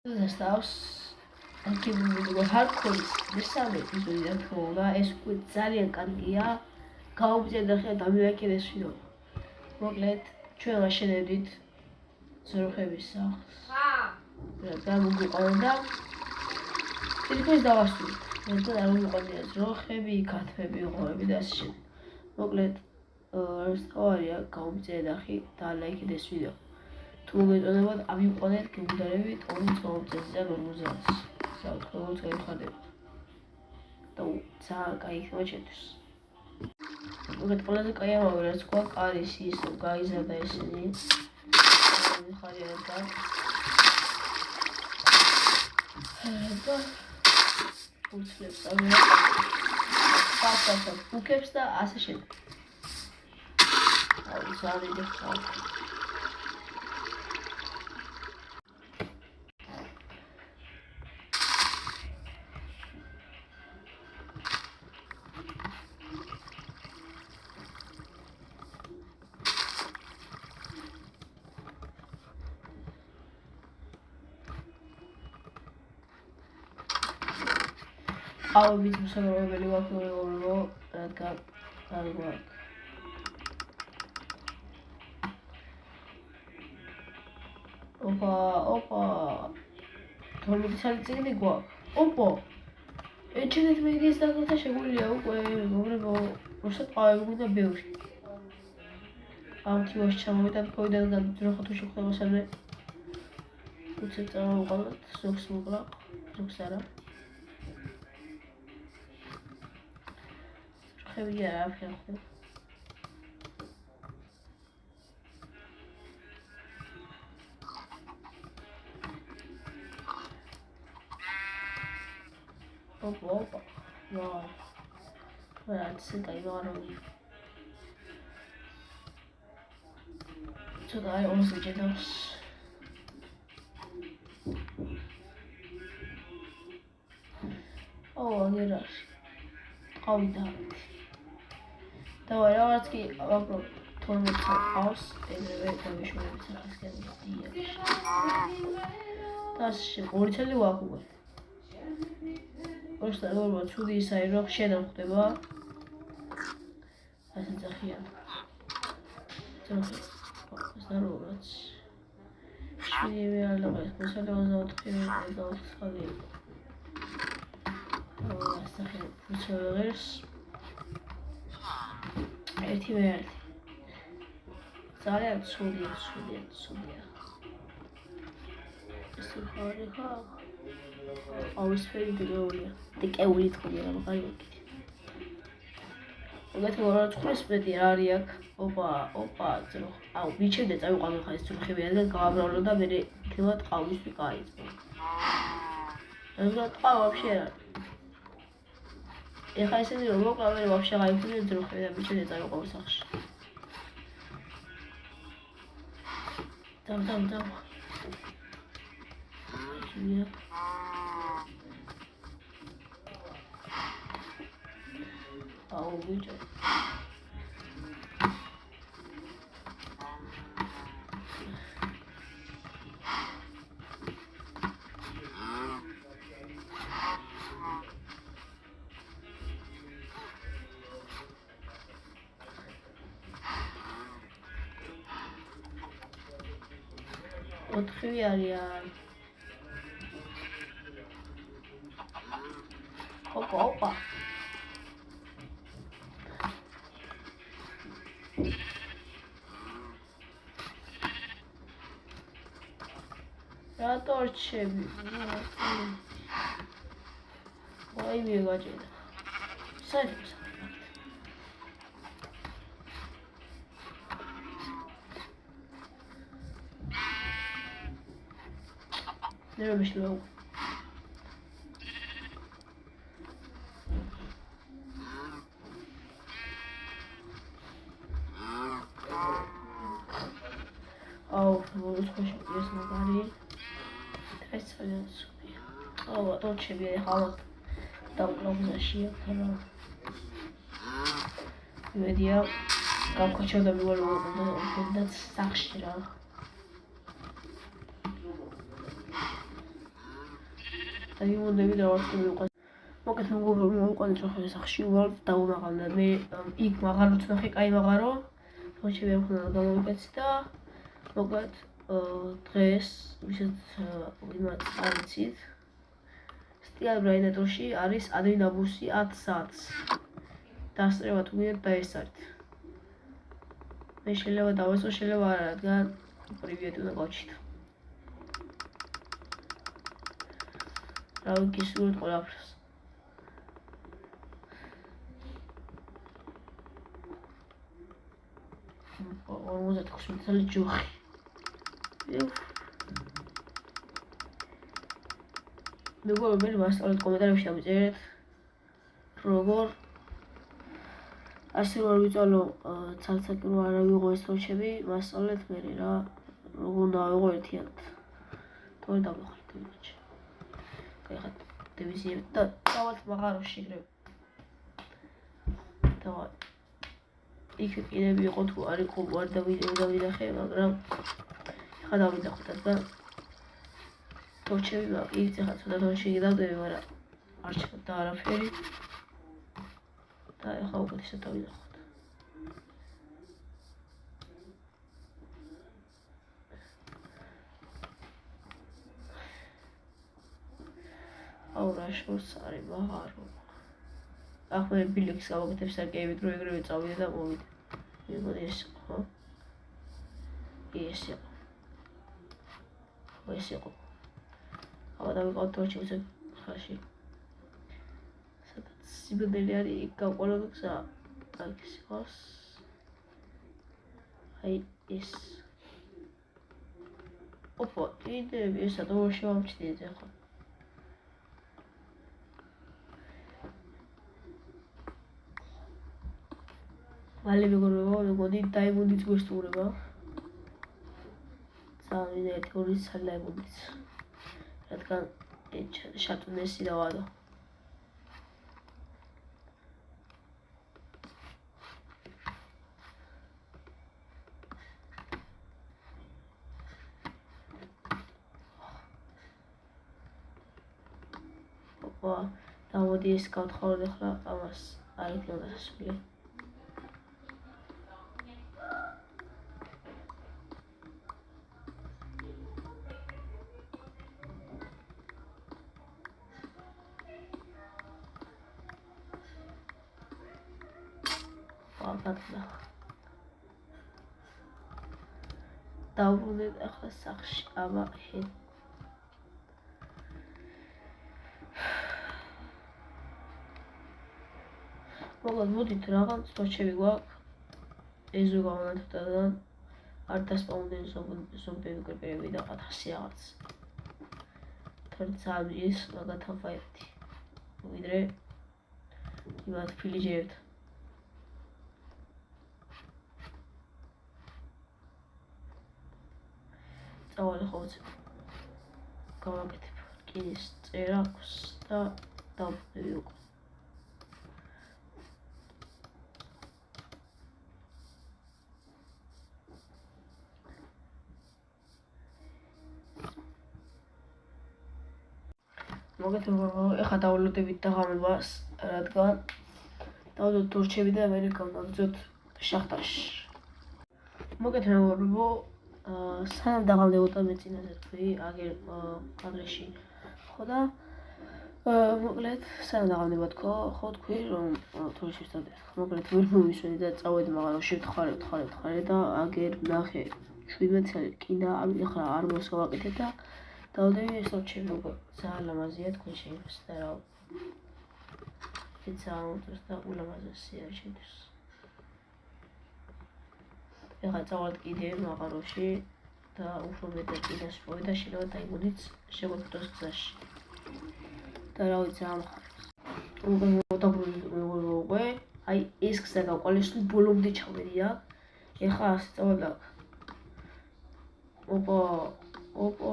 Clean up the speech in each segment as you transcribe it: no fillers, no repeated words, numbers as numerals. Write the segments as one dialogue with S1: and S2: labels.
S1: Został kiedy było hardcore მესამე ეპიზოდი რა თქმა უნდა ეს უკვე ძალიან კარგია გაუმჯერდა ხე დამივაკილეს ვიდეო მოკლედ ჩვენ ვაშენებდით ზროხების სახლს და მოგვიყვანდა თითქოს დავასრულეთ და არ მოგვიყვანდა ზროხები კათმები ღომები და ასე შემდეგ მოკლედ რასტოვარია გაუმჯერდა ხე და ლაიქით ეს ვიდეო თუ მოგეწონებათ ამიყვანეთ გემუდარებით 2 წელიწადზე 50-ს საერთოდ გაიხადება და ძალიან კაი იქნება ჩემთვის უკეთ ყველაზე კაი ამბავი რაც გვაქვს არის ის რომ გაიზარდა ესენი ხარიანად და უცლებს ამას უკებს და ასე შემდეგ აუ ძალიან დახტა I'll be to some really welcome over that got out of work. Opa. Told me to tell you what. Opa. It's just me this that I should go over or set I with a bill. I'm too much with that point that drove to show us a put it on wallet, so small, so sad. خبيرة في الخير أوبا واو ولا تصدق يبارو تصدق I also did this oh look at us قوي ده давай равацки вопрос тормоз хаус это еще раз сказать дальше ორცელი ვაკუე просто ნორმა ცუდი ისაა რომ შედან ხდება ასე ძახიან ზარურაც შვიდივე ალაგას მოსალევაზავთხი დავცხალი ასახე ფუცელერს ერთი ვერდი ძალიან ცუდია ეს ხარი ხა აუს ფერი დეულია დეკეული თქონია რა მაგარი ვიკით მოგეთ რა წყლის მეტი არის აქ ოპა ძრო აუ მიჩემდე წავიყვანო ხა ეს ძროხები და გავაბრალო და მე იქნება ტყავის ვიკაი ეს ტყა вообще რა ეხა ისეთი რომ მოკლავე вообще გაიფუნე ძროხები და მიჩემდე წავიყვანო სახში დამ ჟია აუ ბიჭო ოთხი არიან ოპა რატო რჩები ვაი მივაჭედა საერთოდ نرى مش لو أو فلوس خوش بيسمع بعدين تحس على السوبي أو طول شبيه خالط دولة مزاشية ترى الميديا كم كشوا ده بيقولوا ده تستخشرا და იმუნდები და ვარცხი მივყვანს. მოკეთ მოგობრალ მოვიყვანეთ რომ ხე სახში უვალ დაუნაღავდა. მე იქ მაღარ ვცნახე, კაი მაღარო. თორჩები არ მქონდა გამოვიკეცი და მოკეთ დღეს ვისაც იმათ არ იცით. სტიალ ბრაინატორში არის ადმინ აბუსი 10 საათს. დასწრება თუ გინდათ დაესწარით. მე შეიძლება დავესწრო, შეიძლება არა, რადგან პრივიეტი უნდა გავჩით. რა ვიგისურვოთ ყველაფერს. ორ 56 წელი ჯოხი. მეგობრებო, მე მასწავლეთ კომენტარებში ამიწერეთ როგორ ასე რომ ვიწვალო ცალ-ცალკე რომ არ ავიღო ეს თორჩები, მასწავლეთ მე რა როგორ უნდა ავიღო ერთიანად. თორე დავიხართ იმაში. ეხლა დევიზიებთ და დავალთ მაღაროში ეგრევე. დავალ. იქ კიდევ იყო თუ არ იყო არ დავინახე, მაგრამ ეხლა დავინახოთ და თორჩები იქ ეხლა ცოტა თორჩი გიდავდები, მაგრამ არ ჩქარდა არაფერი. და ეხლა უკეთესად დავინახოთ. აუ რა შორს არის მაღარო. ახლა მე ბილიქს გავაკეთებ სარკეებით რომ ეგრევე წავიდე და მოვიდე. მეგონა ეს ხო? ეს იყო. ეს იყო. აბა დავიყავ თორჩი უცებ ხალში. სადაც სიბედელი არის იქ გავყოლო გზა. აქ ის იყოს. აი ეს. ოპა, იდეები ესა და ვერ შევამჩნიეთ ახლა. მალე მეგობრებო, მეგონი დაიმუნდიც გვესტურება. ძალიან ერთი ორი ცალი დაიმუნდიც. რადგან შატუნესი დავადო. ოპა, დამოდი ეს გავთხოვოთ ახლა ამას არ იქნება დასასრული. დავბრუნდეთ ახლა სახში, აბა მოდით რაღაც თორჩები გვაქვს. ეზო გავანათებდა არ დასპაუნდნენ ზომბები კრიპერები და 100 რაღაც. თორე ძალიან მაგათან ფაირი. ვიდრე იმათ ფილიჯერებთ. წავალ ხო გავაკეთებ. კიდეს წერა აქვს და დავბრუნდი უკვე. მოგეთხოვო, ეხლა დაუნლოდებით დაღამებას, რადგან დავდოთ თორჩები და მე გავაგზავნოთ შახტაში. მოგეთხოვო, სანამ დაღამდებოდა მე წინაზე თქვი, აგერ კადრში ხო და მოკლედ სანამ დაღამდება ხო თქვი რომ თორჩებს დავდეთ. მოკლედ ვერ მომისვენი და წავედი მაღაროში ვთხარე და აგერ ნახე 17 წელი კიდე ახლა არ მოსავაკეთე და დავდები ეს თორჩები უკვე ძალიან ლამაზია თქვენ შეიმოს და რა ძალიან უწევს და ულამაზესია ჩემთვის. ეხლა წავალთ კიდე მაღაროში და უფრო მეტად კიდე სპორტი და შეიძლება დაიმუნდით შეგვეფრთხოს გზაში. და რა ვიცი ამ უკვე მოდაბრუნდი უკვე აი ეს გზა გავყოლეს ბოლომდე ჩავედი აქ. ეხლა ასე წავალ აქ. ოპა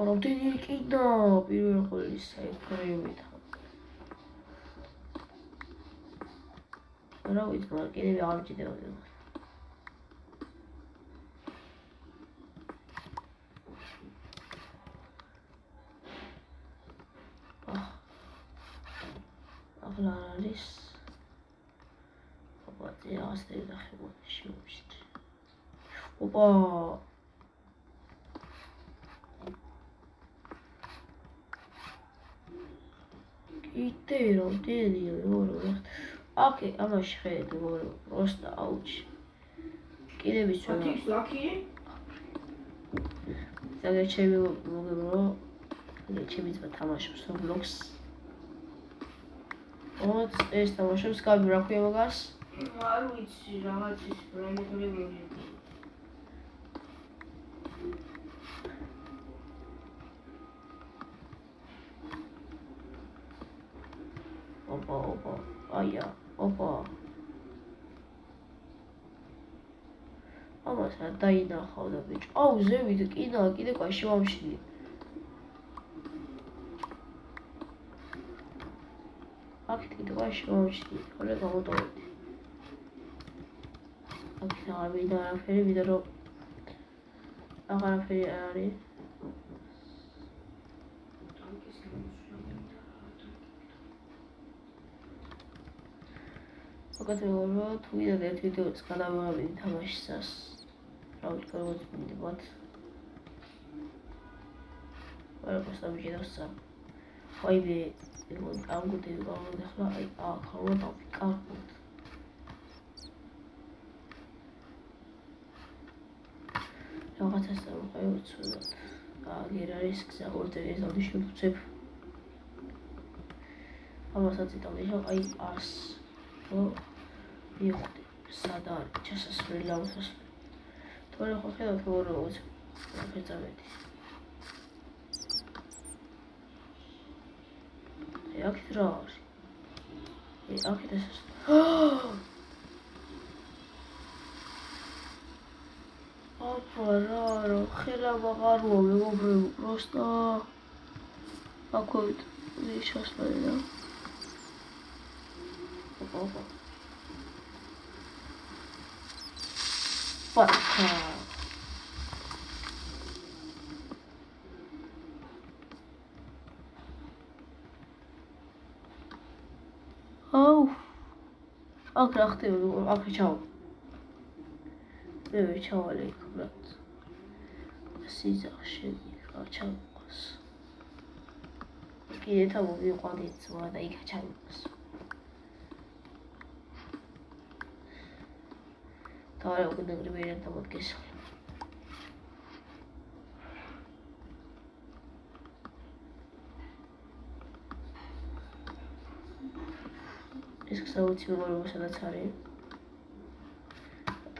S1: რამდენი კიდე პირველ ყოვლისა ეგრევე და რა ვიცი მაგრამ კიდე აღარ მჭირდება. ახლა არ არის. ოპა, რაღაც დახევოდი შევშით. ოპა. კიდე რამდენია მეორე. აკე, ამაში ხედე მეორე. პროსტა აუჩი. კიდე ვიცი.
S2: ათიქს ლაკი?
S1: ზოგადად ჩემი მოგებრო. ჩემი ძმა თამაშობს Roblox. ოთ ეს თამაშობს კაბი რა ქვია მაგას?
S2: არ ვიცი რაღაც ის პრომოტორები.
S1: ოპა, აია, ოპა. ამას არ დაინახავდა ბიჭო. აუ, ზევით კიდე კაში ვამშლი. აქეთ კიდე კაში ვამშლი. ხოლე გამოტოვებდი. აქეთ არაფერი, ვიდრე რომ აღარაფერი არ არის. მოგეთხოვო თუ ვიდეო ერთ ვიდეოც გადავიღებდი თამაშისას. რა ვიცი გავუძინებთ. არა მოსაბიჯდოსა. ხაიბე ამგუთი გავიხლა აი ახლა დავიკარგოთ. რაღაცას დავხევცოდოთ. აგერ არის გზა ორდერის დავდი შევუწებ. ამასაც იტოვდი აი ას. მიხვდი სად არის ჩასასვლელი ლავსასვლელი. თორე ხო ხედავთ როგორც ფეწამედი. აქეთ რა არის? აქეთ ეს ოპა რა ხელა ვაღაროა მეგობრებო პროსტა აქვე შასვლელი და ოპა პატა აუ აქ რა ხდება აქ ჩავა მე ჩავალე იქ ბრატ სიზახში რა ჩავყოს კიდე თავმოვიყვანდი ძმა და იქ ჩავყოს თავი უკვე გრიბერენ დამოდგეს ეს ხსაუცი მეგობრებო სადაც არის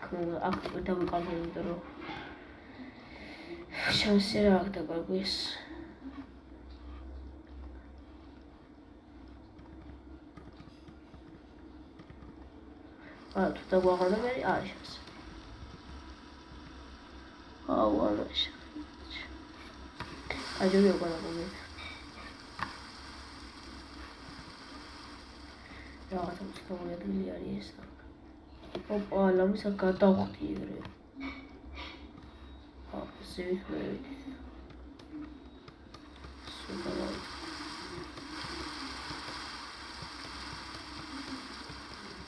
S1: თქმა აქ დავიკარგე იმიტომ რომ შანსი რა აქვს დაკარგვეს თუ დაგვაღარდა მე არის შანსი აუ არის აჯობი უკან აღმე რაღაცა უცნაური არის ეს ოპა ლამისა გადავხდი ეგრე ზევით მოვიდით სულთავად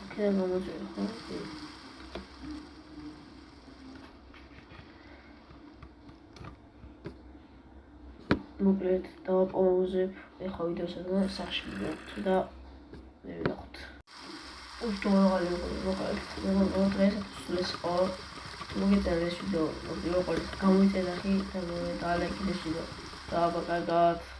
S1: აქედან გამოწვევ ხო მოკლედ დავაპაუზებ ეხლა ვიდეოს და სახში მივხვდ და მე ვნახოთ უშტოაღალი მოყოლეთ დღეს სულეს ხო მოგეწერა ეს ვიდეო მოყოლეთ გამოიწერა ხი და ლაიქი ეს ვიდეო და აბა კარგად